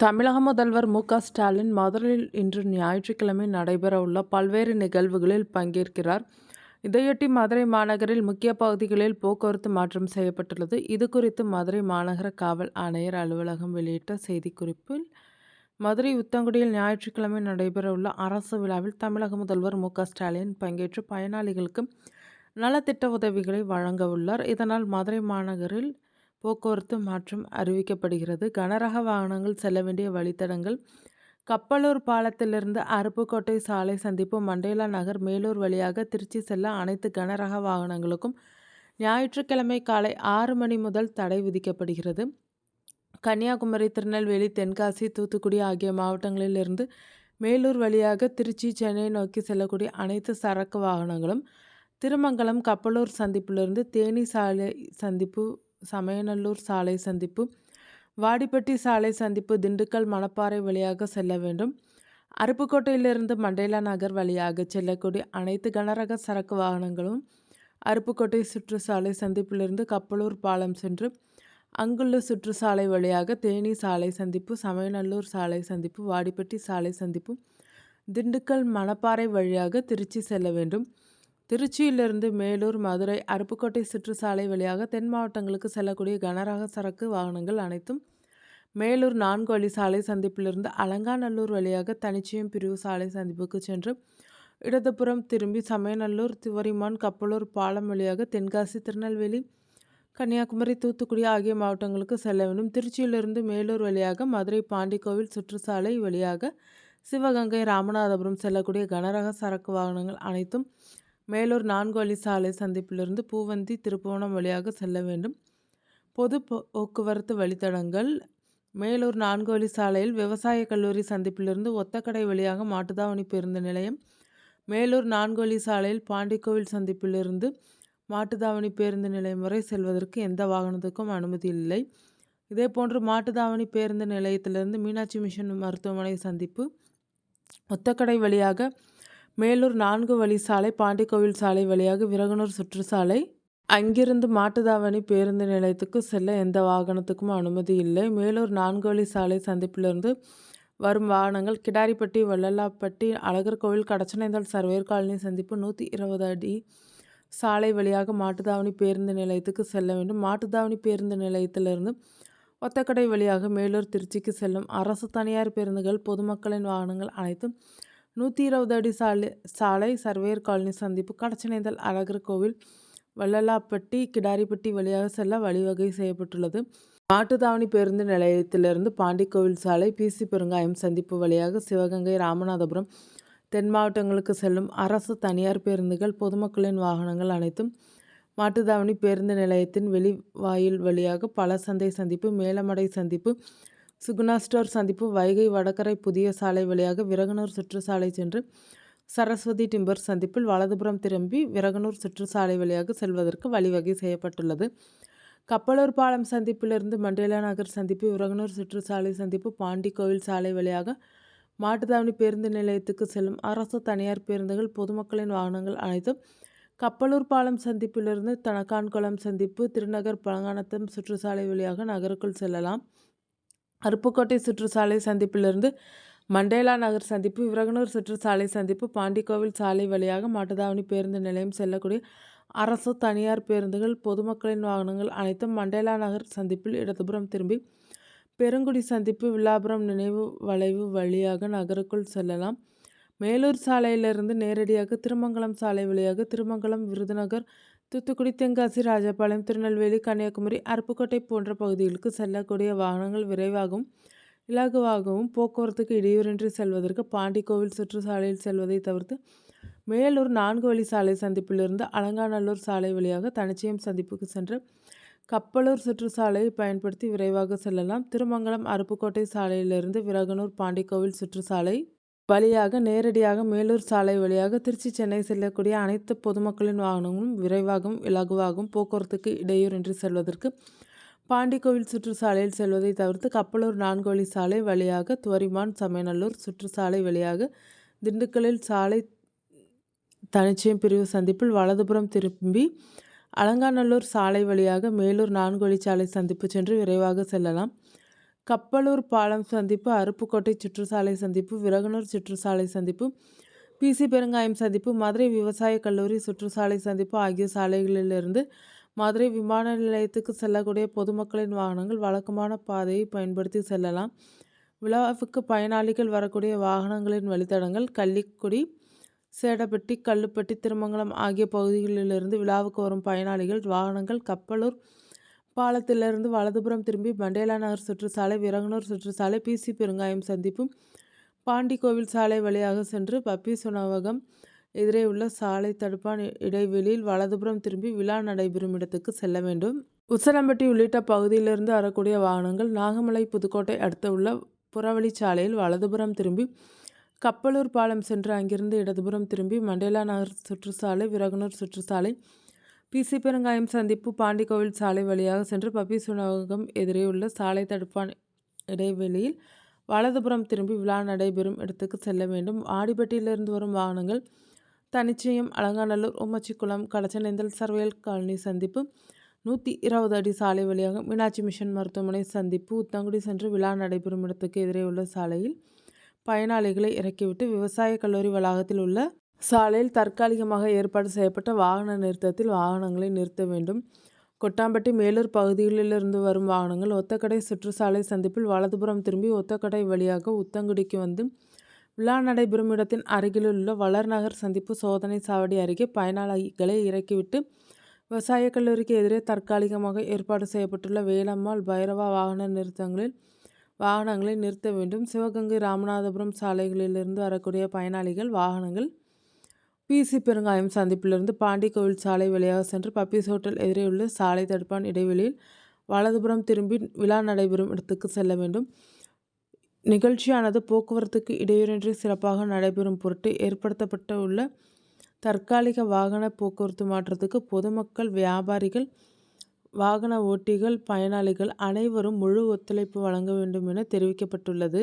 தமிழக முதல்வர் மு.க.ஸ்டாலின் மதுரையில் இன்று ஞாயிற்றுக்கிழமை நடைபெறவுள்ள பல்வேறு நிகழ்வுகளில் பங்கேற்கிறார். இதையொட்டி மதுரை மாநகரில் முக்கிய பகுதிகளில் போக்குவரத்து மாற்றம் செய்யப்பட்டுள்ளது. இதுகுறித்து மதுரை மாநகர காவல் ஆணையர் அலுவலகம் வெளியிட்ட செய்திக்குறிப்பில், மதுரை உத்தங்குடியில் ஞாயிற்றுக்கிழமை நடைபெறவுள்ள அரசு விழாவில் தமிழக முதல்வர் மு.க.ஸ்டாலின் பங்கேற்று பயனாளிகளுக்கு நலத்திட்ட உதவிகளை வழங்கவுள்ளார். இதனால் மதுரை மாநகரில் போக்குவரத்து மாற்றம் அறிவிக்கப்படுகிறது. கனரக வாகனங்கள் செல்ல வேண்டிய வழித்தடங்கள் கப்பலூர் பாலத்திலிருந்து அருப்புக்கோட்டை சாலை சந்திப்பு மண்டேலா நகர் மேலூர் வழியாக திருச்சி செல்ல அனைத்து கனரக வாகனங்களுக்கும் ஞாயிற்றுக்கிழமை காலை 6 மணி முதல் தடை விதிக்கப்படுகிறது. கன்னியாகுமரி, திருநெல்வேலி, தென்காசி, தூத்துக்குடி ஆகிய மாவட்டங்களில் இருந்து மேலூர் வழியாக திருச்சி, சென்னை நோக்கி செல்லக்கூடிய அனைத்து சரக்கு வாகனங்களும் திருமங்கலம் கப்பலூர் சந்திப்பிலிருந்து தேனி சாலை சந்திப்பு, சமயநல்லூர் சாலை சந்திப்பு, வாடிப்பட்டி சாலை சந்திப்பு, திண்டுக்கல், மணப்பாறை வழியாக செல்ல வேண்டும். அருப்புக்கோட்டையிலிருந்து மண்டேலா நகர் வழியாக செல்லக்கூடிய அனைத்து கனரக சரக்கு வாகனங்களும் அருப்புக்கோட்டை சுற்றுச்சாலை சந்திப்பிலிருந்து கப்பலூர் பாலம் சென்று அங்குள்ள சுற்றுச்சாலை வழியாக தேனி சாலை சந்திப்பு, சமயநல்லூர் சாலை சந்திப்பு, வாடிப்பட்டி சாலை சந்திப்பு, திண்டுக்கல், மணப்பாறை வழியாக திருச்சி செல்ல வேண்டும். திருச்சியிலிருந்து மேலூர், மதுரை, அருப்புக்கோட்டை சுற்றுச்சாலை வழியாக தென் மாவட்டங்களுக்கு செல்லக்கூடிய கனரக சரக்கு வாகனங்கள் அனைத்தும் மேலூர் 4 வழி சாலை சந்திப்பிலிருந்து அலங்காநல்லூர் வழியாக தனிச்சயம் பிரிவு சாலை சந்திப்புக்கு சென்று இடதுபுறம் திரும்பி சமயநல்லூர், துவரிமான், கப்பலூர் பாலம் வழியாக தென்காசி, திருநெல்வேலி, கன்னியாகுமரி, தூத்துக்குடி ஆகிய மாவட்டங்களுக்கு செல்ல வேண்டும். திருச்சியிலிருந்து மேலூர் வழியாக மதுரை பாண்டிக்கோவில் சுற்றுச்சாலை வழியாக சிவகங்கை, ராமநாதபுரம் செல்லக்கூடிய கனரக சரக்கு வாகனங்கள் அனைத்தும் மேலூர் 4 வழி சாலை சந்திப்பிலிருந்து பூவந்தி, திருப்புவனம் வழியாக செல்ல வேண்டும். பொது போக்குவரத்து வழித்தடங்கள் மேலூர் 4 வழி சாலையில் விவசாய கல்லூரி சந்திப்பிலிருந்து ஒத்தக்கடை வழியாக மாட்டுத்தாவணி பேருந்து நிலையம், மேலூர் 4 வழி சாலையில் பாண்டிக்கோவில் சந்திப்பிலிருந்து மாட்டுத்தாவணி பேருந்து நிலையம் வரை செல்வதற்கு எந்த வாகனத்துக்கும் அனுமதி இல்லை. இதேபோன்று மாட்டுத்தாவணி பேருந்து நிலையத்திலிருந்து மீனாட்சி மிஷன் மருத்துவமனை சந்திப்பு, ஒத்தக்கடை வழியாக மேலூர் 4 வழி சாலை, பாண்டிக்கோவில் சாலை வழியாக விரகனூர் சுற்றுச்சாலை, அங்கிருந்து மாட்டுத்தாவணி பேருந்து நிலையத்துக்கு செல்ல எந்த வாகனத்துக்கும் அனுமதி இல்லை. மேலூர் 4 வழி சாலை சந்திப்பிலிருந்து வரும் வாகனங்கள் கிடாரிப்பட்டி, வள்ளலாப்பட்டி, அழகர் கோவில், கடச்சனேந்தல் சர்வேர் காலனி சந்திப்பு, 120 அடி சாலை வழியாக மாட்டுத்தாவணி பேருந்து நிலையத்துக்கு செல்ல வேண்டும். மாட்டுத்தாவணி பேருந்து நிலையத்திலிருந்து ஒத்தக்கடை வழியாக மேலூர், திருச்சிக்கு செல்லும் அரசு, தனியார் பேருந்துகள், பொதுமக்களின் வாகனங்கள் அனைத்தும் 120 அடி சாலை சர்வேர் காலனி சந்திப்பு, கடச்சனேந்தல், அழகர் கோவில், வள்ளலாப்பட்டி, கிடாரிப்பட்டி வழியாக செல்ல வழிவகை செய்யப்பட்டுள்ளது. மாட்டுத்தாவணி பேருந்து நிலையத்திலிருந்து பாண்டிக்கோவில் சாலை, பிசி பெருங்காயம் சந்திப்பு வழியாக சிவகங்கை, ராமநாதபுரம் தென் மாவட்டங்களுக்கு செல்லும் அரசு, தனியார் பேருந்துகள், பொதுமக்களின் வாகனங்கள் அனைத்தும் மாட்டுத்தாவணி பேருந்து நிலையத்தின் வெளிவாயில் வழியாக பழசந்தை சந்திப்பு, மேலமடை சந்திப்பு, சுகுணா ஸ்டோர் சந்திப்பு, வைகை வடகரை புதிய சாலை வழியாக விரகனூர் சுற்றுச்சாலை சென்று சரஸ்வதி டிம்பர் சந்திப்பில் வலதுபுறம் திரும்பி விரகனூர் சுற்றுச்சாலை வழியாக செல்வதற்கு வழிவகை செய்யப்பட்டுள்ளது. கப்பலூர் பாலம் சந்திப்பிலிருந்து மண்டேலா நகர் சந்திப்பு, விரகனூர் சுற்றுச்சாலை சந்திப்பு, பாண்டிக்கோவில் சாலை வழியாக மாட்டுத்தாவணி பேருந்து நிலையத்துக்கு செல்லும் அரசு, தனியார் பேருந்துகள், பொதுமக்களின் வாகனங்கள் அனைத்தும் கப்பலூர் பாலம் சந்திப்பிலிருந்து தனக்கான்குளம் சந்திப்பு, திருநகர், பழங்கானத்தம் சுற்றுச்சாலை வழியாக நகருக்குள் செல்லலாம். அருப்புக்கோட்டை சுற்றுச்சாலை சந்திப்பிலிருந்து மண்டேலா நகர் சந்திப்பு, விரகனூர் சுற்றுச்சாலை சந்திப்பு, பாண்டிக்கோவில் சாலை வழியாக மாட்டுத்தாவணி பேருந்து நிலையம் செல்லக்கூடிய அரசு, தனியார் பேருந்துகள், பொதுமக்களின் வாகனங்கள் அனைத்தும் மண்டேலா நகர் சந்திப்பில் இடதுபுறம் திரும்பி பெருங்குடி சந்திப்பு, வில்லாபுரம் நினைவு வளைவு வழியாக நகருக்குள் செல்லலாம். மேலூர் சாலையிலிருந்து நேரடியாக திருமங்கலம் சாலை வழியாக திருமங்கலம், விருதுநகர், தூத்துக்குடி, தென்காசி, ராஜபாளையம், திருநெல்வேலி, கன்னியாகுமரி, அருப்புக்கோட்டை போன்ற பகுதிகளுக்கு செல்லக்கூடிய வாகனங்கள் விரைவாகவும் இலகுவாகவும் போக்குவரத்துக்கு இடையூறின்றி செல்வதற்கு பாண்டிக்கோவில் சுற்றுச்சாலையில் செல்வதை தவிர்த்து மேலூர் 4 வழி சாலை சந்திப்பிலிருந்து அலங்காநல்லூர் சாலை வழியாக தனிச்சயம் சந்திப்புக்கு சென்று கப்பலூர் சுற்றுச்சாலையை பயன்படுத்தி விரைவாக செல்லலாம். திருமங்கலம், அருப்புக்கோட்டை சாலையிலிருந்து விரகனூர், பாண்டிக்கோவில் சுற்றுச்சாலை வழியாக நேரடியாக மேலூர் சாலை வழியாக திருச்சி, சென்னை செல்லக்கூடிய அனைத்து பொதுமக்களின் வாகனங்களும் விரைவாகவும் இலகுவாகவும் போக்குவரத்துக்கு இடையூறின்றி செல்வதற்கு பாண்டிக்கோவில் சுற்றுச்சாலையில் செல்வதை தவிர்த்து கப்பலூர் 4 வழி சாலை வழியாக துவரிமான், சமயநல்லூர் சுற்றுச்சாலை வழியாக திண்டுக்கல்லில் சாலை தனிச்சயம் பிரிவு சந்திப்பில் வலதுபுறம் திரும்பி அலங்காநல்லூர் சாலை வழியாக மேலூர் 4 வழிச்சாலை சந்திப்பு சென்று விரைவாக செல்லலாம். கப்பலூர் பாலம் சந்திப்பு, அருப்புக்கோட்டை சுற்றுச்சாலை சந்திப்பு, விரகனூர் சுற்றுச்சாலை சந்திப்பு, பிசி பெருங்காயம் சந்திப்பு, மதுரை விவசாய கல்லூரி சுற்றுச்சாலை சந்திப்பு ஆகிய சாலைகளிலிருந்து மதுரை விமான நிலையத்துக்கு செல்லக்கூடிய பொதுமக்களின் வாகனங்கள் வழக்கமான பாதையை பயன்படுத்தி செல்லலாம். விழாவுக்கு பயனாளிகள் வரக்கூடிய வாகனங்களின் வழித்தடங்கள் கள்ளிக்குடி, சேடப்பட்டி, கல்லுப்பட்டி, திருமங்கலம் ஆகிய பகுதிகளிலிருந்து விழாவுக்கு வரும் பயனாளிகள் வாகனங்கள் கப்பலூர் பாலத்திலிருந்து வலதுபுறம் திரும்பி மண்டேலா நகர் சுற்றுச்சாலை, விரகனூர் சுற்றுச்சாலை, பிசி பெருங்காயம் சந்திப்பு, பாண்டி கோவில் சாலை வழியாக சென்று பப்பீஸ் உணவகம் எதிரே உள்ள சாலை தடுப்பான் இடைவெளியில் வலதுபுறம் திரும்பி விழா நடைபெறும் இடத்துக்கு செல்ல வேண்டும். உசிலம்பட்டி உள்ளிட்ட பகுதியிலிருந்து வரக்கூடிய வாகனங்கள் நாகமலை, புதுக்கோட்டை அடுத்து உள்ள புறவழிச்சாலையில் வலதுபுறம் திரும்பி கப்பலூர் பாலம் சென்று அங்கிருந்து இடதுபுறம் திரும்பி மண்டேலா நகர் சுற்றுச்சாலை, விரகனூர் சுற்றுச்சாலை, பிசி பெருங்காயம் சந்திப்பு, பாண்டிகோவில் சாலை வழியாக சென்று பப்பீஸ் உணவகம் எதிரே உள்ள சாலை தடுப்பான் இடைவெளியில் வலதுபுறம் திரும்பி விழா நடைபெறும் இடத்துக்கு செல்ல வேண்டும். ஆடிப்பட்டியிலிருந்து வரும் வாகனங்கள் தனிச்சயம், அலங்காநல்லூர், உம்மச்சிக்குளம், கடச்சனேந்தல், சர்வேல் காலனி சந்திப்பு, 120 அடி சாலை வழியாக மீனாட்சி மிஷன் மருத்துவமனை சந்திப்பு, உத்தங்குடி சென்று விழா நடைபெறும் இடத்துக்கு எதிரே உள்ள சாலையில் பயனாளிகளை இறக்கிவிட்டு விவசாய கல்லூரி வளாகத்தில் உள்ள சாலையில் தற்காலிகமாக ஏற்பாடு செய்யப்பட்ட வாகன நிறுத்தத்தில் வாகனங்களை நிறுத்த வேண்டும். கொட்டாம்பட்டி, மேலூர் பகுதிகளிலிருந்து வரும் வாகனங்கள் ஒத்தக்கடை சுற்றுச்சாலை சந்திப்பில் வலதுபுறம் திரும்பி ஒத்தக்கடை வழியாக உத்தங்குடிக்கு வந்து விழா நடைபெறும் இடத்தின் அருகிலுள்ள வளர்நகர் சந்திப்பு சோதனை சாவடி அருகே பயனாளிகளை இறக்கிவிட்டு விவசாய கல்லூரிக்கு எதிரே தற்காலிகமாக ஏற்பாடு செய்யப்பட்டுள்ள வேலம்மாள், பைரவா வாகன நிறுத்தங்களில் வாகனங்களை நிறுத்த வேண்டும். சிவகங்கை, ராமநாதபுரம் சாலைகளிலிருந்து வரக்கூடிய பயனாளிகள் வாகனங்கள் பிசி பெருங்காயம் சந்திப்பிலிருந்து பாண்டி கோவில் சாலை வழியாக சென்று பப்பீஸ் ஹோட்டல் எதிரே உள்ள சாலை தடுப்பான் இடைவெளியில் வலதுபுறம் திரும்பி விழா நடைபெறும் இடத்துக்கு செல்ல வேண்டும். நிகழ்ச்சியானது போக்குவரத்துக்கு இடையூறின்றி சிறப்பாக நடைபெறும் பொருட்டு ஏற்படுத்தப்பட்ட உள்ள தற்காலிக வாகன போக்குவரத்து மாற்றத்துக்கு பொதுமக்கள், வியாபாரிகள், வாகன ஓட்டிகள், பயனாளிகள் அனைவரும் முழு ஒத்துழைப்பு வழங்க வேண்டும் என தெரிவிக்கப்பட்டுள்ளது.